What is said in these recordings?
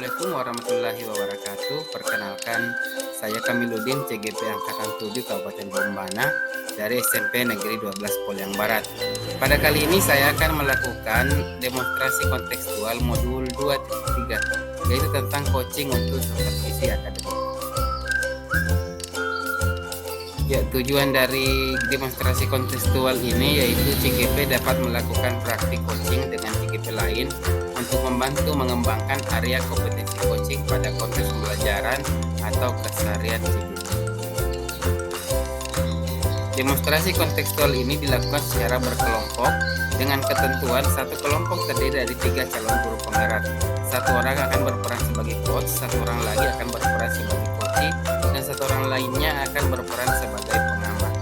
Assalamualaikum warahmatullahi wabarakatuh. Perkenalkan, saya Kamiluddin, CGP Angkatan 7 Kabupaten Bombana dari SMP Negeri 12 Poliang Barat. Pada kali ini saya akan melakukan demonstrasi kontekstual modul 2.3, yaitu tentang coaching untuk supervisi akademik. Ya, tujuan dari demonstrasi kontekstual ini yaitu CGP dapat melakukan praktik coaching dengan CGP lain untuk membantu mengembangkan area kompetensi coaching pada konteks pembelajaran atau keseharian CGP. Demonstrasi kontekstual ini dilakukan secara berkelompok dengan ketentuan satu kelompok terdiri dari 3 calon guru penggerak. Satu orang akan berperan sebagai coach, satu orang lagi akan berperan sebagai coachee, dan satu orang lainnya akan berperan sebagai pengamat.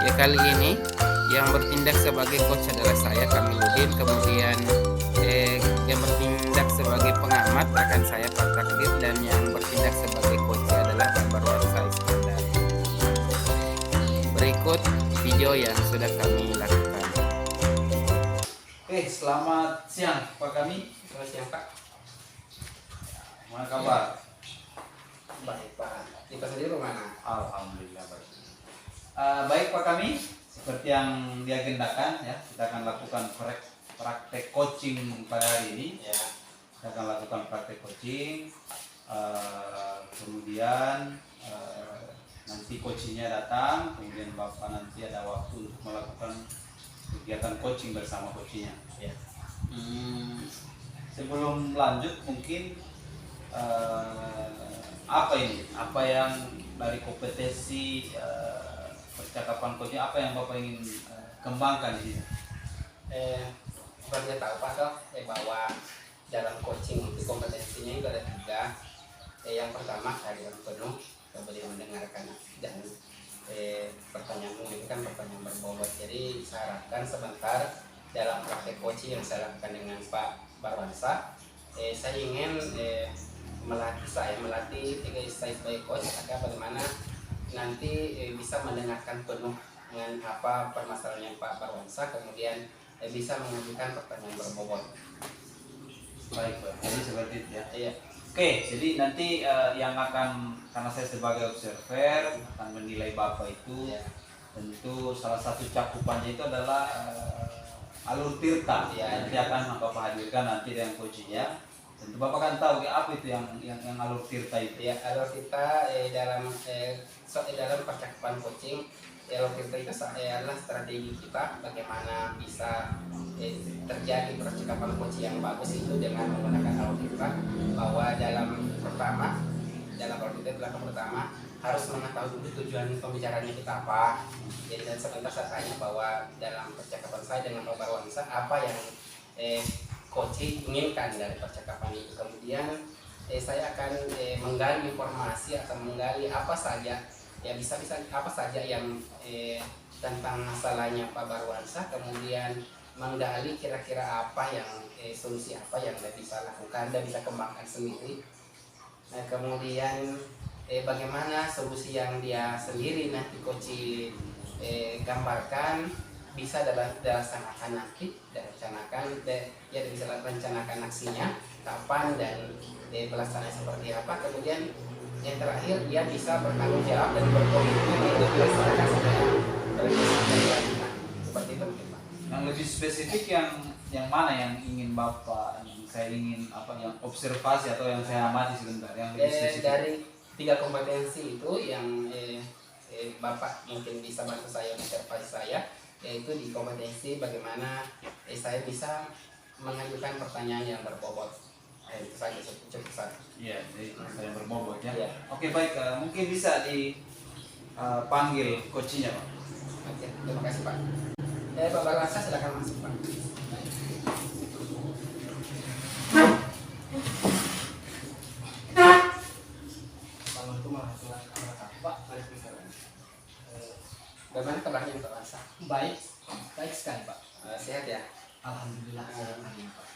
Ya, kali ini yang bertindak sebagai coach adalah saya, Kamiluddin. Kemudian yang bertindak sebagai pengamat akan saya, Pak Takdir, dan yang bertindak sebagai coach adalah Bapak Barwansa Iskandar. Berikut video yang sudah kami lakukan. Oke, selamat siang Pak kami. Selamat siang, Pak. Mana kabar? Baik, Pak. Kita sendiri mana? Alhamdulillah baik. Baik Pak kami, seperti yang diagendakan ya, kita akan lakukan praktek coaching pada hari ini. Ya. Kita akan lakukan praktek coaching. Kemudian nanti coachingnya datang, kemudian Bapak nanti ada waktu untuk melakukan kegiatan coaching bersama coachingnya. Ya. Sebelum lanjut mungkin apa ini? Apa yang dari kompetensi percakapan coaching, apa yang Bapak ingin kembangkan di sini? Sebenarnya tahu Pak toh, bahwa dalam coaching itu kompetensinya itu ada 3. Yang pertama kehadiran penuh, beliau mendengarkan, dan pertanyaan ini kan pertanyaan berbobot. Jadi saya harapkan sebentar dalam praktek coaching yang saya lakukan dengan Pak Barwansa, saya ingin melatih saya sebagai coach agar bagaimana nanti bisa mendengarkan penuh dengan apa permasalahannya Pak Barwansa, kemudian bisa mengajukan pertanyaan berbobot. Baik Pak, jadi seperti itu ya. Iya. Oke, jadi nanti yang akan, karena saya sebagai observer akan menilai Bapak itu, Ya. tentu salah satu cakupannya itu adalah alur tirta. Ya. Nanti akan Bapak hadirkan nanti dengan coachingnya. Tentu Bapak kan tahu apa itu yang alur tirta itu. Ya, alur kita dalam percakapan coaching, alur kita itu adalah strategi kita bagaimana bisa terjadi percakapan coaching yang bagus itu dengan menggunakan alur kita, bahwa dalam alur kita belakang pertama harus mengetahui dulu tujuan pembicaraannya kita apa. Jadi dan sebentar saya tanya bahwa dalam percakapan saya dengan Pak Barwansa apa yang coaching inginkan dari percakapan itu. Kemudian saya akan menggali informasi atau menggali apa saja ya, bisa apa saja yang tentang masalahnya Pak Barwansa, kemudian menggali kira-kira apa yang solusi apa yang Anda bisa lakukan, Anda bisa kembangkan sendiri. Nah, kemudian bagaimana solusi yang dia sendiri nanti coach gambarkan bisa dilaksanakan nanti, bisa rencanakan aksinya kapan dan pelaksanaan seperti apa. Kemudian yang terakhir dia bisa bertanggung jawab dan berkomitmen untuk dilaksanakan seperti itu mungkin Pak. Yang lebih spesifik yang mana yang ingin Bapak, yang saya ingin yang observasi atau yang saya amati sebentar, yang lebih spesifik? Dari 3 kompetensi itu yang Bapak mungkin bisa bantu saya observasi saya, yaitu di kompetensi bagaimana saya bisa mengajukan pertanyaan yang berbobot. Itu saja cukup satu. Iya, jadi saya berbobot ya. Ya. Oke baik, mungkin bisa dipanggil coachnya Pak. Oke, terima kasih Pak. Pak Barwansa silakan masuk Pak. Assalamualaikum warahmatullahi wabarakatuh Pak. Waalaikumsalam. Bagaimana kabarnya Pak Barwansa? Baik, baik sekali Pak. Sehat ya? Alhamdulillah sehat hari ini, Pak.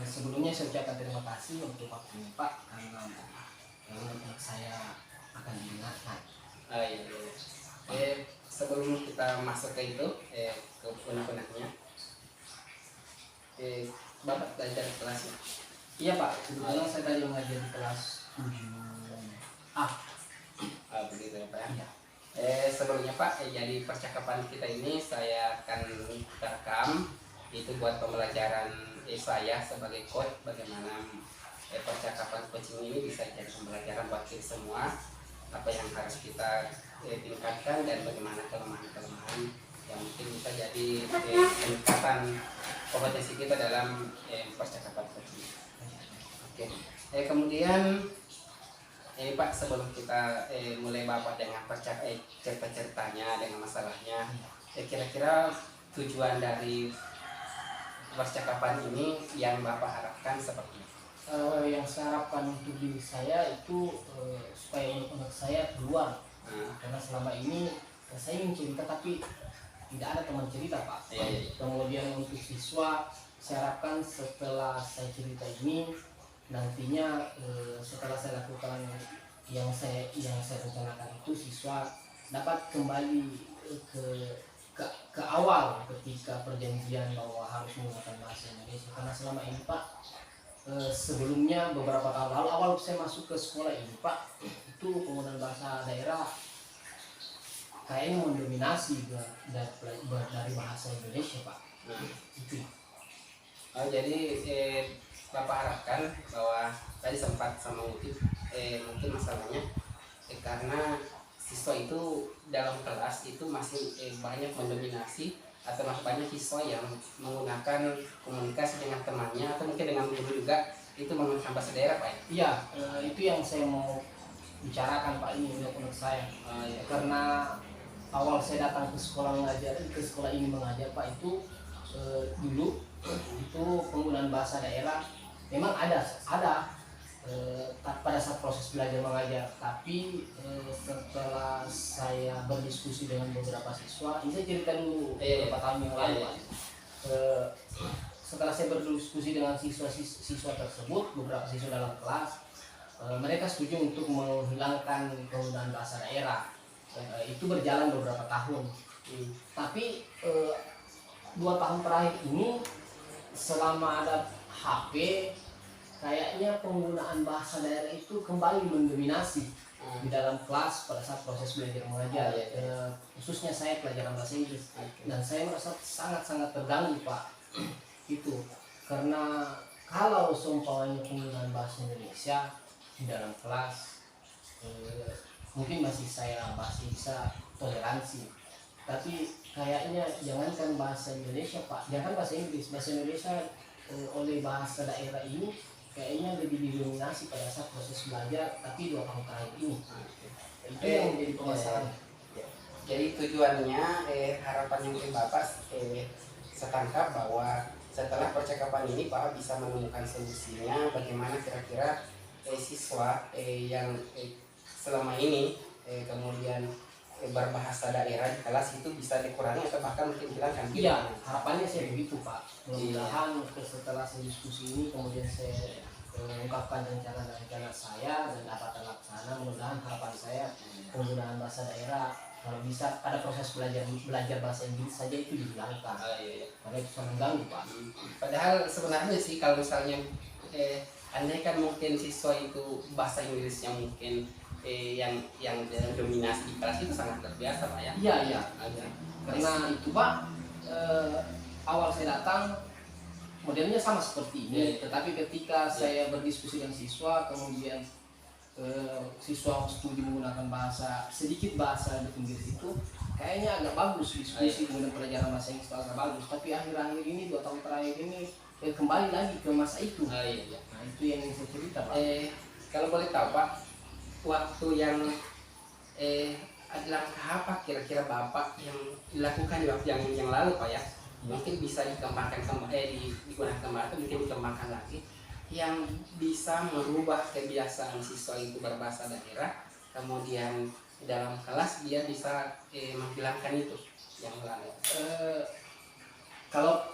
Sebelumnya saya ucapkan terima kasih untuk waktunya Pak, karena saya akan diingatkan. Sebelum kita masuk ke itu, ke punah-punahnya, Bapak belajar di kelasnya. Iya Pak, kebetulan saya tadi mengajar di kelas 7A. Begitu ya Pak ya. Iya. Sebelumnya Pak, jadi percakapan kita ini saya akan rekam itu buat pembelajaran saya sebagai coach, bagaimana percakapan coaching ini bisa jadi pembelajaran buat kita semua, apa yang harus kita tingkatkan dan bagaimana kelemahan-kelemahan yang mungkin bisa jadi peningkatan kompetensi kita dalam percakapan coaching. Oke. Kemudian ini Pak, sebelum kita mulai Bapak dengan cerita-ceritanya dengan masalahnya, kira-kira tujuan dari percakapan ini yang Bapak harapkan seperti apa? Yang saya harapkan untuk diri saya itu supaya anak saya keluar, karena selama ini saya ingin cerita tapi tidak ada teman cerita Pak. Iya. Kemudian untuk siswa saya harapkan setelah saya cerita ini nantinya setelah saya lakukan yang saya rencanakan itu, siswa dapat kembali ke awal ketika perjanjian bahwa harus menggunakan bahasa Indonesia, karena selama ini Pak, sebelumnya beberapa tahun lalu awal saya masuk ke sekolah ini Pak, itu penggunaan bahasa daerah kayaknya mendominasi dari bahasa Indonesia Pak. Itu. Jadi Bapak harapkan bahwa tadi sempat sama Uti mungkin masalahnya karena siswa itu dalam kelas itu masih banyak mendominasi atau masih banyak siswa yang menggunakan komunikasi dengan temannya atau mungkin dengan guru juga itu menggunakan bahasa daerah Pak. Iya, itu yang saya mau bicarakan Pak, ini menurut saya. Iya. Karena awal saya datang ke sekolah ini mengajar Pak, itu dulu itu penggunaan bahasa daerah memang ada pada saat proses belajar mengajar, tapi setelah saya berdiskusi dengan beberapa siswa, ini saya cerita dulu beberapa tahun yang lalu Pak. Setelah saya berdiskusi dengan siswa tersebut, beberapa siswa dalam kelas, mereka setuju untuk menghilangkan penggunaan bahasa daerah. Itu berjalan beberapa tahun, tapi 2 tahun terakhir ini selama ada HP, kayaknya penggunaan bahasa daerah itu kembali mendominasi di dalam kelas pada saat proses belajar mengajar, khususnya saya pelajaran bahasa Inggris, dan saya merasa sangat-sangat terganggu Pak. Itu karena kalau seumpamanya penggunaan bahasa Indonesia di dalam kelas mungkin saya masih bisa toleransi, tapi kayaknya jangankan bahasa Indonesia Pak, jangan bahasa Inggris, bahasa Indonesia oleh bahasa daerah ini kayaknya lebih didominasi pada saat proses belajar, tapi 2 tahun terakhir ini itu yang menjadi permasalahan. Jadi tujuannya harapan yang mungkin Bapak setangkap bahwa setelah percakapan ini Bapak bisa menemukan solusinya bagaimana kira-kira siswa yang selama ini kemudian berbahasa daerah di kelas itu bisa dikurangi atau bahkan mungkin hilangkan. Iya, harapannya saya begitu Pak. Mudah-mudahan setelah saya diskusi ini kemudian saya mengungkapkan rencana saya dan dapat terlaksana. Mudah-mudahan harapan saya penggunaan bahasa daerah kalau bisa pada proses belajar bahasa Inggris saja itu dihilangkan. Karena itu sangat mengganggu Pak. Padahal sebenarnya sih kalau misalnya andai kan mungkin siswa itu bahasa Inggrisnya mungkin yang dominasi di kelas itu sangat terbiasa Pak ya. Iya. Karena itu Pak, awal saya datang modelnya sama seperti ini, tetapi ketika saya berdiskusi dengan siswa, kemudian siswa setuju menggunakan sedikit bahasa Inggris, itu kayaknya agak bagus diskusi kemudian pelajaran bahasa Inggris agak bagus, tapi akhir-akhir ini 2 tahun terakhir ini kembali lagi ke masa itu. Iya. Nah itu yang ingin saya cerita Pak. Kalau boleh tahu Pak, waktu yang langkah apa kira-kira Bapak yang dilakukan di waktu yang lalu Pak ya, mungkin bisa dikembangkan digunakan kembali atau mungkin dikembangkan lagi yang bisa merubah kebiasaan siswa itu berbahasa daerah, kemudian dalam kelas dia bisa menghilangkan itu yang lalu.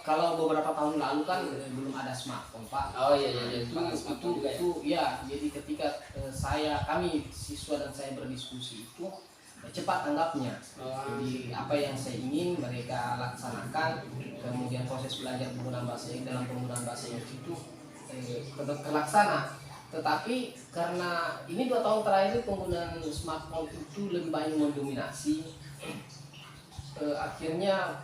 Kalau beberapa tahun lalu kan belum ada smartphone Pak. Oh iya itu ya. Jadi ketika kami siswa dan saya berdiskusi itu cepat tanggapnya. Jadi apa yang saya ingin mereka laksanakan, kemudian proses belajar penggunaan bahasa Inggris dalam penggunaan bahasa Inggris itu terlaksana. Tetapi karena ini 2 tahun terakhir penggunaan smartphone itu lebih banyak mendominasi, akhirnya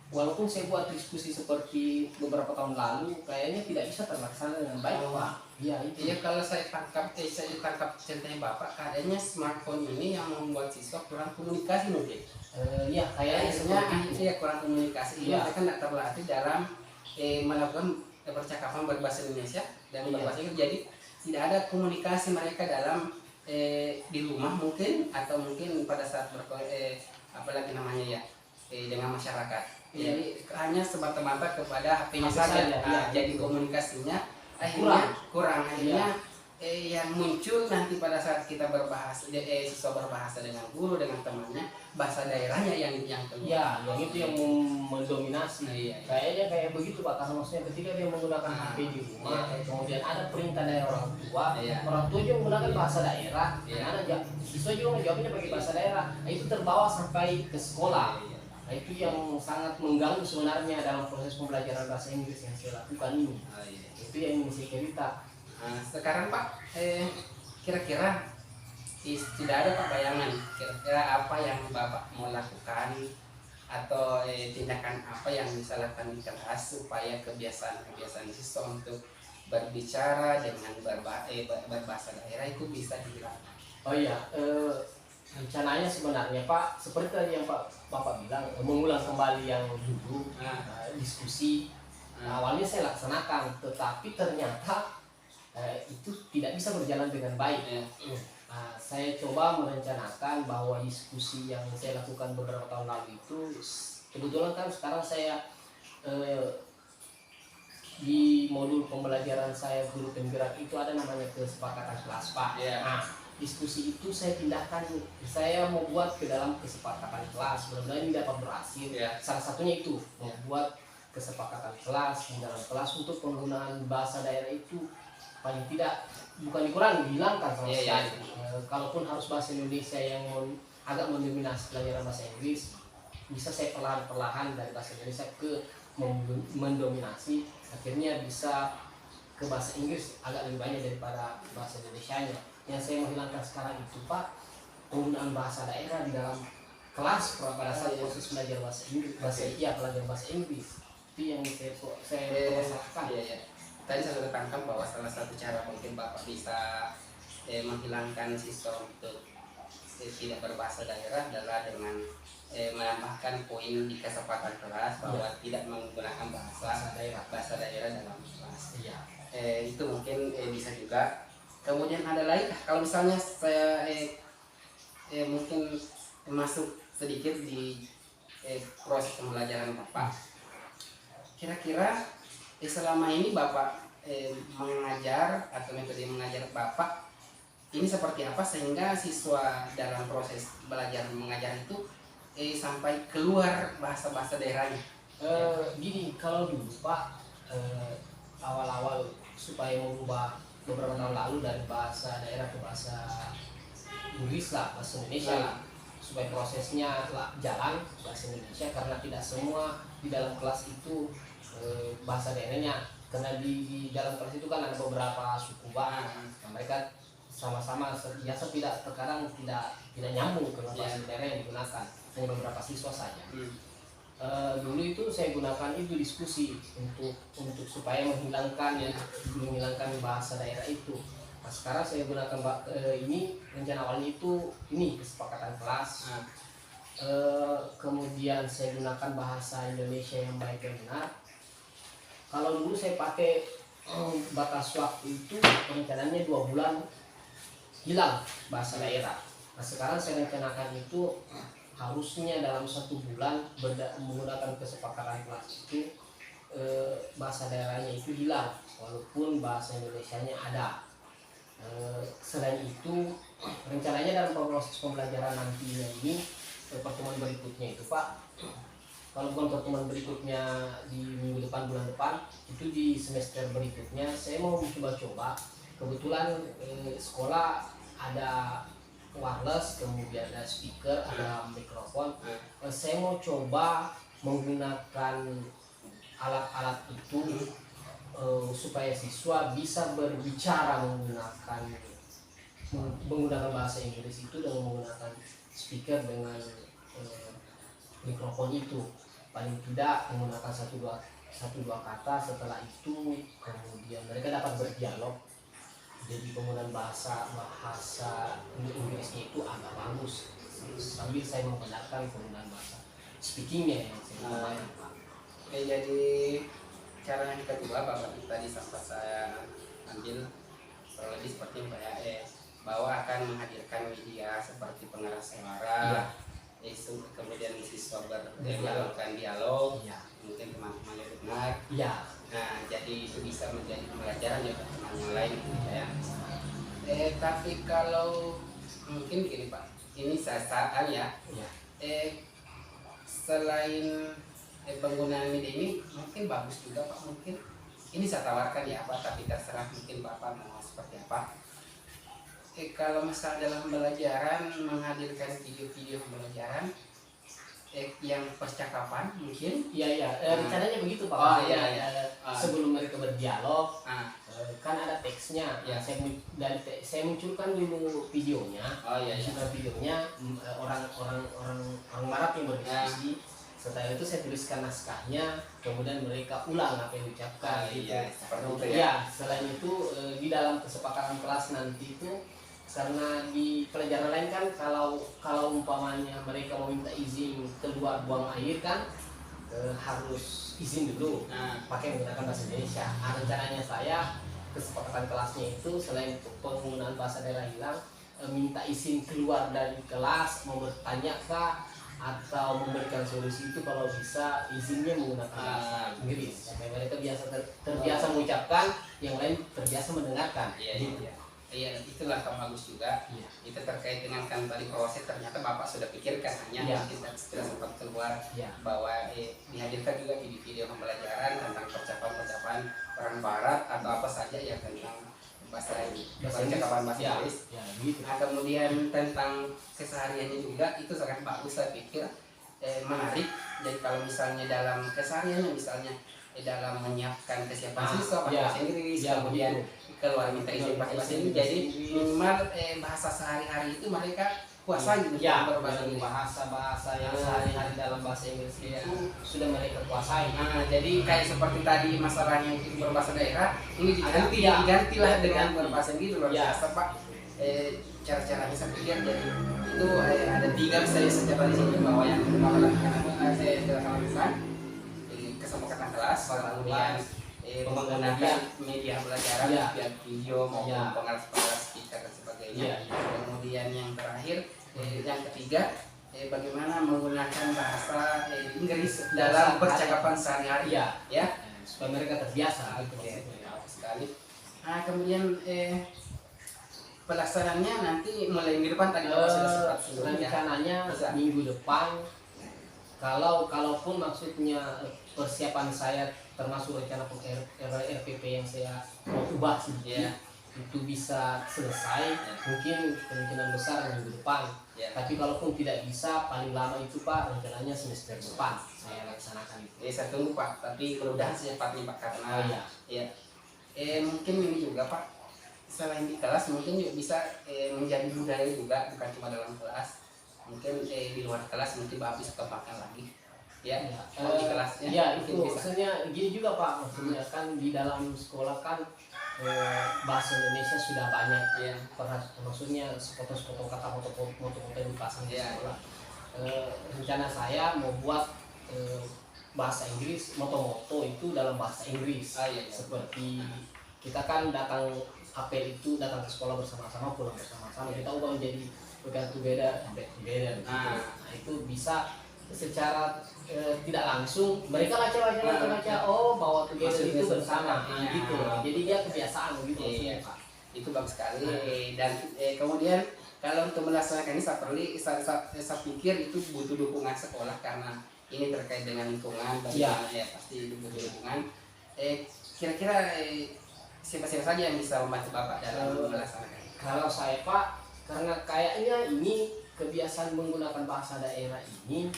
walaupun saya buat diskusi seperti beberapa tahun lalu, kayaknya tidak bisa terlaksana dengan baik, Pak. Iya itu. Iya, kalau saya tangkap ceritanya Bapak, kayaknya smartphone ini yang membuat siswa kurang komunikasi mungkin. Iya kayaknya seperti itu. Iya, kurang komunikasi. Iya. Mereka tidak terlatih dalam melakukan percakapan berbahasa Indonesia dan berbahasa Inggris. Jadi tidak ada komunikasi mereka dalam di rumah mungkin, atau mungkin pada saat apalagi namanya ya, dengan masyarakat. Iya. Jadi hanya semata-mata kepada HP-nya HP saja. saja, iya. Jadi komunikasinya akhirnya kurang. Akhirnya yang muncul nanti pada saat kita berbahasa, siswa berbahasa dengan guru, dengan temannya, bahasa daerahnya yang keluar. Ya, yang itu yang mendominasi. Iya. Kayaknya kayak begitu Pak, karena maksudnya ketika dia menggunakan HP di rumah, kemudian ada perintah dari orang tua, Iya. orang tua juga menggunakan bahasa daerah, Iya. siswa juga menjawabnya pakai bahasa daerah. Nah, itu terbawa sampai ke sekolah. Iya. Nah, itu yang sangat mengganggu sebenarnya dalam proses pembelajaran bahasa Inggris yang saya lakukan ini. Oh, iya. Itu yang ingin saya cerita. Nah, sekarang Pak, kira-kira tidak ada Pak bayangan kira-kira apa yang Bapak mau lakukan, atau tindakan apa yang bisa lakukan di kelas supaya kebiasaan siswa untuk berbicara dengan berbahasa daerah itu bisa dihilangkan. Oh iya, rencananya sebenarnya Pak, seperti tadi yang Bapak bilang, mengulang kembali yang dulu, diskusi. Awalnya saya laksanakan, tetapi ternyata itu tidak bisa berjalan dengan baik. Saya coba merencanakan bahwa diskusi yang saya lakukan beberapa tahun lalu itu, kebetulan kan sekarang saya di modul pembelajaran saya guru penggerak itu ada namanya kesepakatan kelas Pak. Nah, diskusi itu saya pindahkan, saya mau buat ke dalam kesepakatan kelas. Mudah-mudahan ini dapat berhasil. Salah satunya itu membuat kesepakatan kelas di dalam kelas untuk penggunaan bahasa daerah itu paling tidak bukan dikurangi, dihilangkan sama sekali. Kalaupun harus bahasa Indonesia yang agak mendominasi pelajaran bahasa Inggris, bisa saya perlahan-perlahan dari bahasa Indonesia ke mendominasi, akhirnya bisa ke bahasa Inggris agak lebih banyak daripada bahasa Indonesianya. Yang saya menghilangkan sekarang itu Pak, penggunaan bahasa daerah di dalam kelas pada saat proses belajar bahasa Inggris, belajar bahasa Inggris. Itu yang saya rasakan. Tadi saya sudah tangkap bahwa salah satu cara mungkin Bapak bisa menghilangkan siswa untuk tidak berbahasa daerah adalah dengan menambahkan poin di kesepakatan kelas bahwa tidak menggunakan bahasa daerah dalam kelas. Itu mungkin bisa juga. Kemudian ada lagi, kalau misalnya saya mungkin masuk sedikit di proses pembelajaran Bapak. Kira-kira selama ini Bapak mengajar atau metode mengajar Bapak ini seperti apa sehingga siswa dalam proses belajar mengajar itu sampai keluar bahasa-bahasa daerahnya? Gini, kalau dulu Pak, awal-awal supaya mengubah beberapa tahun lalu dari bahasa daerah ke bahasa Inggris lah, bahasa Indonesia lah, supaya prosesnya jalan bahasa Indonesia, karena tidak semua di dalam kelas itu bahasa daerahnya, karena di dalam kelas itu kan ada beberapa suku Pak, mereka sama-sama biasa terkadang tidak nyambung ke bahasa daerah yang digunakan, hanya beberapa siswa saja. Dulu itu saya gunakan itu diskusi untuk supaya menghilangkan bahasa daerah itu. Nah, sekarang saya gunakan ini rencana awalnya itu ini kesepakatan kelas. Kemudian saya gunakan bahasa Indonesia yang baik dan benar. Kalau dulu saya pakai batas waktu itu rencananya 2 bulan hilang bahasa daerah. Nah, sekarang saya rencanakan itu harusnya dalam 1 bulan menggunakan kesepakatan kelas itu bahasa daerahnya itu hilang, walaupun bahasa Indonesianya ada. Selain itu rencananya dalam proses pembelajaran nantinya ini pertemuan berikutnya itu Pak, kalau bukan pertemuan berikutnya di minggu depan, bulan depan, itu di semester berikutnya saya mau coba-coba. Kebetulan sekolah ada wireless, kemudian ada speaker, ada mikrofon. Saya mau coba menggunakan alat-alat itu supaya siswa bisa berbicara menggunakan bahasa Inggris itu dengan menggunakan speaker dengan mikrofon itu, paling tidak menggunakan satu dua kata. Setelah itu kemudian mereka dapat berdialog, jadi penggunaan bahasa Inggrisnya itu agak bagus, sambil saya membenarkan penggunaan bahasa speakingnya yang saya gunakan, Pak. Oke, jadi cara yang kedua Bapak tadi sempat saya ambil kurang lebih seperti yang kayak bahwa akan menghadirkan media seperti pengeras suara, kemudian siswa melakukan dialog, mungkin teman-teman yang dengar. Nah, jadi itu bisa menjadi pembelajaran ya teman yang lain ya. Tapi kalau mungkin gini Pak, ini saat ya. Selain penggunaan media ini mungkin bagus juga Pak, mungkin ini saya tawarkan ya Pak, tapi terserah mungkin Bapak mau seperti apa. Kalau misalnya dalam pembelajaran menghadirkan video-video pembelajaran yang percakapan mungkin rencananya begitu Pak. Sebelum mereka berdialog kan ada teksnya, saya munculkan dulu videonya. Videonya orang Barat yang berdiskusi. Setelah itu saya tuliskan naskahnya, kemudian mereka ulang apa yang diucapkan. Selain itu di dalam kesepakatan kelas nanti itu, karena di pelajaran lain kan kalau umpamanya mereka mau minta izin keluar buang air kan harus izin dulu pakai menggunakan bahasa Indonesia. Rencananya saya kesepakatan kelasnya itu selain penggunaan bahasa daerah hilang, minta izin keluar dari kelas, mau bertanya kah atau memberikan solusi itu kalau bisa izinnya menggunakan bahasa Inggris supaya mereka terbiasa mengucapkan, yang lain terbiasa mendengarkan. Iya, itulah yang bagus juga. Itu terkait dengan kan tadi proses, ternyata Bapak sudah pikirkan, hanya kita sudah sempat keluar bahwa dihadirkan juga video pembelajaran tentang percakapan orang Barat atau apa saja yang tentang percakapan bahasa Inggris. Nah, kemudian tentang kesehariannya juga itu sangat bagus, saya pikir menarik. Jadi kalau misalnya dalam kesehariannya, misalnya dalam menyiapkan kesiapan siswa pakai bahasa Inggris, kemudian keluar minta izin pakai bahasa Inggris, jadi minimal bahasa sehari-hari itu mereka kuasai gitu. Bahasa yang sehari-hari dalam bahasa Inggris itu sudah mereka kuasai. Jadi kayak seperti tadi masalahnya itu berbahasa daerah, ini digantilah dengan berbahasa Inggris luar biasa Pak. Cara-caranya saya pikir jadi itu ada 3 misalnya secara di sini, bahwa yang pertama saya jelaskan kesepakatan kelas, kemudian menggunakan media pelajaran, video maupun pengeras speaker dan sebagainya. Kemudian yang terakhir, yang ketiga, bagaimana menggunakan bahasa Inggris dalam percakapan sehari-hari, supaya mereka terbiasa. Sekali. Nah, kemudian pelaksanaannya nanti mulai minggu depan tadi Bapak sudah sempat sebelumnya. Rencananya minggu depan. Kalaupun maksudnya persiapan saya termasuk rencana RPP yang saya mau ubah sedikit itu bisa selesai, mungkin kemungkinan besar minggu depan. Tapi kalaupun tidak bisa, paling lama itu Pak, rencananya semester depan saya laksanakan itu. Saya tunggu Pak, tapi mudah-mudahan secepatnya Pak, karena mungkin ini juga Pak, selain di kelas mungkin juga bisa menjadi budaya juga, bukan cuma dalam kelas. Mungkin di luar kelas mungkin Bapak bisa kembangkan lagi di kelasnya. Itu maksudnya gini juga Pak, maksudnya kan di dalam sekolah kan bahasa Indonesia sudah banyak, maksudnya sepotong-sepotong kata, foto-foto yang dipasang di sekolah. Rencana saya mau buat bahasa Inggris, moto-moto itu dalam bahasa Inggris. Seperti kita kan datang apel itu datang ke sekolah bersama-sama, pulang bersama-sama, kita ubah menjadi bukan together, together. Nah, itu bisa secara tidak langsung mereka baca, oh bahwa together itu bersama, gitu. Jadi dia kebiasaan gitu. Pak. Itu bagus sekali. Dan kemudian kalau untuk melaksanakan ini saya pikir itu butuh dukungan sekolah, karena ini terkait dengan lingkungan, bagaimana pasti butuh dukungan. Kira-kira siapa-siapa saja yang bisa membantu Bapak dalam melaksanakan ini? Kalau saya Pak, karena kayaknya ini kebiasaan menggunakan bahasa daerah ini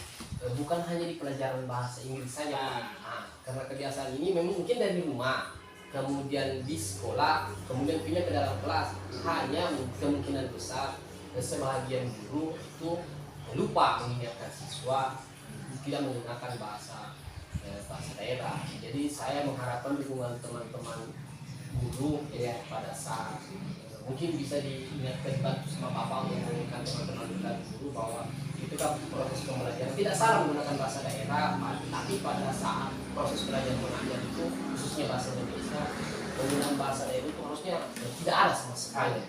bukan hanya di pelajaran bahasa Inggris saja Pak. Nah, karena kebiasaan ini memang mungkin dari rumah, kemudian di sekolah, kemudian pindah ke dalam kelas, hanya kemungkinan besar sebahagian guru itu lupa mengingatkan siswa tidak menggunakan bahasa daerah. Jadi saya mengharapkan dukungan teman-teman guru ya pada saat mungkin bisa diingatkan bantu sama Bapak untuk mengingatkan teman-teman dan guru bahwa itu kan proses pembelajaran tidak salah menggunakan bahasa daerah, tapi pada saat proses belajar mengajar itu khususnya bahasa Indonesia, penggunaan bahasa daerah itu harusnya tidak ada sama sekali.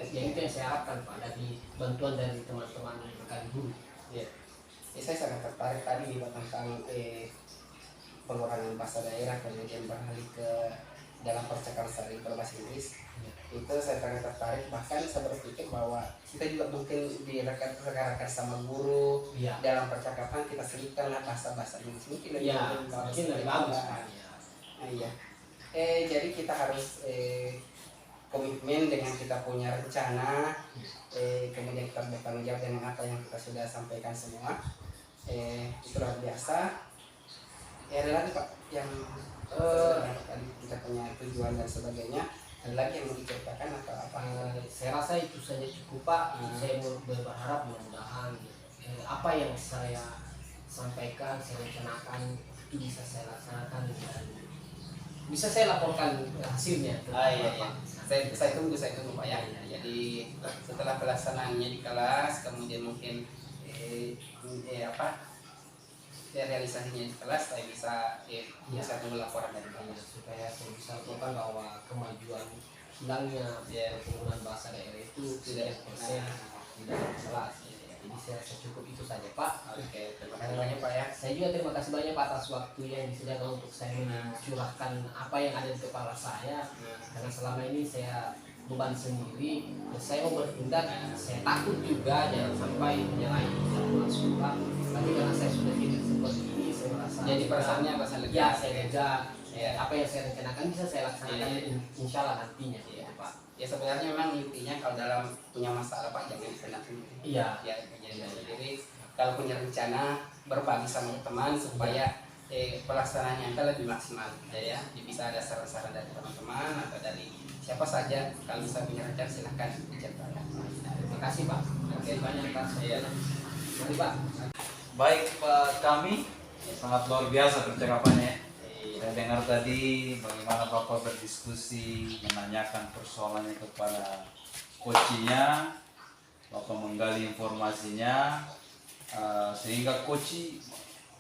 Yang itu yang saya harapkan Pak dari bantuan dari teman-teman rekan guru. Ya. Saya sangat tertarik tadi tentang pengurangan bahasa daerah kemudian beralih ke dalam percakapan sehari berbahasa Inggris. Itu saya sangat tertarik, bahkan saya berpikir bahwa kita juga mungkin direkan sama guru dalam percakapan kita selipkanlah bahasa Inggris mungkin lebih bagus. Iya. Jadi kita harus komitmen dengan kita punya rencana, kemudian kita bertanggung jawab dengan apa yang kita sudah sampaikan semua. Itu luar biasa. Ada lagi Pak yang kita punya tujuan dan sebagainya. Ada lagi yang mau diceritakan atau apa? Saya rasa itu saja cukup Pak. Saya berharap mudah-mudahan apa yang saya sampaikan, saya rencanakan itu bisa saya laksanakan dan bisa saya laporkan hasilnya. Iya. Saya tunggu Pak ya. Jadi setelah pelaksanaannya di kelas, kemudian mungkin realisasinya di kelas, saya bisa tunggu laporan dari Bapak supaya saya bisa laporkan bahwa kemajuan hilangnya penggunaan bahasa daerah itu tidak persen tidak kelas. Jadi saya cukup itu saja Pak. Oke, terima kasih banyak Pak ya. Saya juga terima kasih banyak Pak atas waktu yang disediakan untuk saya mencurahkan apa yang ada di kepala saya. Karena selama ini saya beban sendiri, saya mau bertindak, saya takut juga jangan sampai menyalahi jadwal sekolah. Tapi karena saya sudah tidak seperti ini, saya merasa jadi perasaannya lega. Ya, saya lega. Apa yang saya rencanakan bisa saya laksanakan insya Allah nantinya Pak. Ya sebenarnya memang intinya kalau dalam punya masalah Pak jangan dipendam sendiri. Iya. Ya jadi kalau punya rencana berbagi sama teman supaya pelaksanaannya akan lebih maksimal. Ya, bisa ada saran-saran dari teman-teman atau dari siapa saja. Kalau bisa punya rencana silahkan diceritakan. Terima kasih Pak. Oke, banyak Pak. Mari Pak. Baik Pak, kami sangat luar biasa percakapannya. Saya dengar tadi bagaimana Bapak berdiskusi, menanyakan persoalannya kepada coachnya, Bapak menggali informasinya, sehingga coach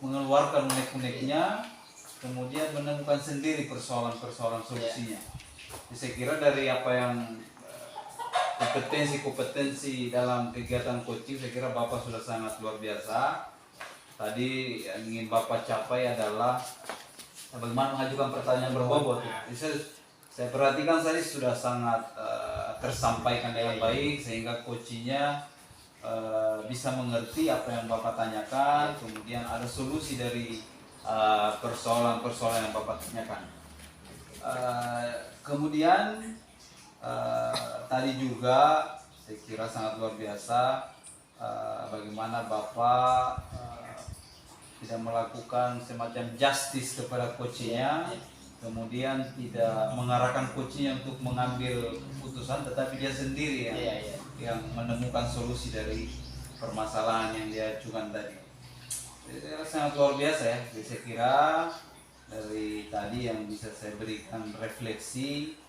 mengeluarkan unek-uneknya, kemudian menemukan sendiri persoalan-persoalan solusinya. Jadi saya kira dari apa yang kompetensi dalam kegiatan coaching, saya kira Bapak sudah sangat luar biasa. Tadi yang ingin Bapak capai adalah bagaimana mengajukan pertanyaan berbobot. Saya perhatikan tadi sudah sangat tersampaikan dengan baik sehingga coachnya bisa mengerti apa yang Bapak tanyakan, kemudian ada solusi dari persoalan-persoalan yang Bapak tanyakan. Kemudian tadi juga saya kira sangat luar biasa bagaimana Bapak tidak melakukan semacam justice kepada coachnya, kemudian tidak mengarahkan coachnya untuk mengambil keputusan, tetapi dia sendiri yang menemukan solusi dari permasalahan yang dia ajukan tadi. Jadi, sangat luar biasa ya. Jadi, saya kira dari tadi yang bisa saya berikan refleksi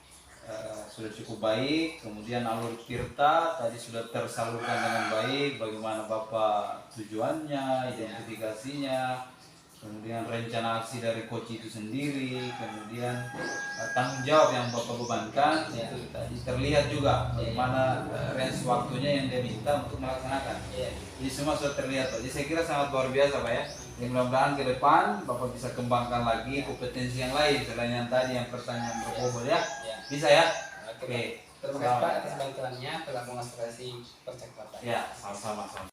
sudah cukup baik. Kemudian alur Tirta tadi sudah tersalurkan dengan baik, bagaimana Bapak tujuannya, identifikasinya, kemudian rencana aksi dari coach itu sendiri, kemudian tanggung jawab yang Bapak bebankan, itu tadi terlihat juga bagaimana range waktunya yang dia minta untuk melaksanakan. Jadi semua sudah terlihat Pak. Jadi saya kira sangat luar biasa Pak ya. Jadi mudah-mudahan ke depan Bapak bisa kembangkan lagi kompetensi yang lain selain yang tadi yang pertanyaan berbobot ya. Bisa ya? Oke. Terima kasih Pak atas bantuannya telah mengonsultasi percakapan. Ya, sama-sama.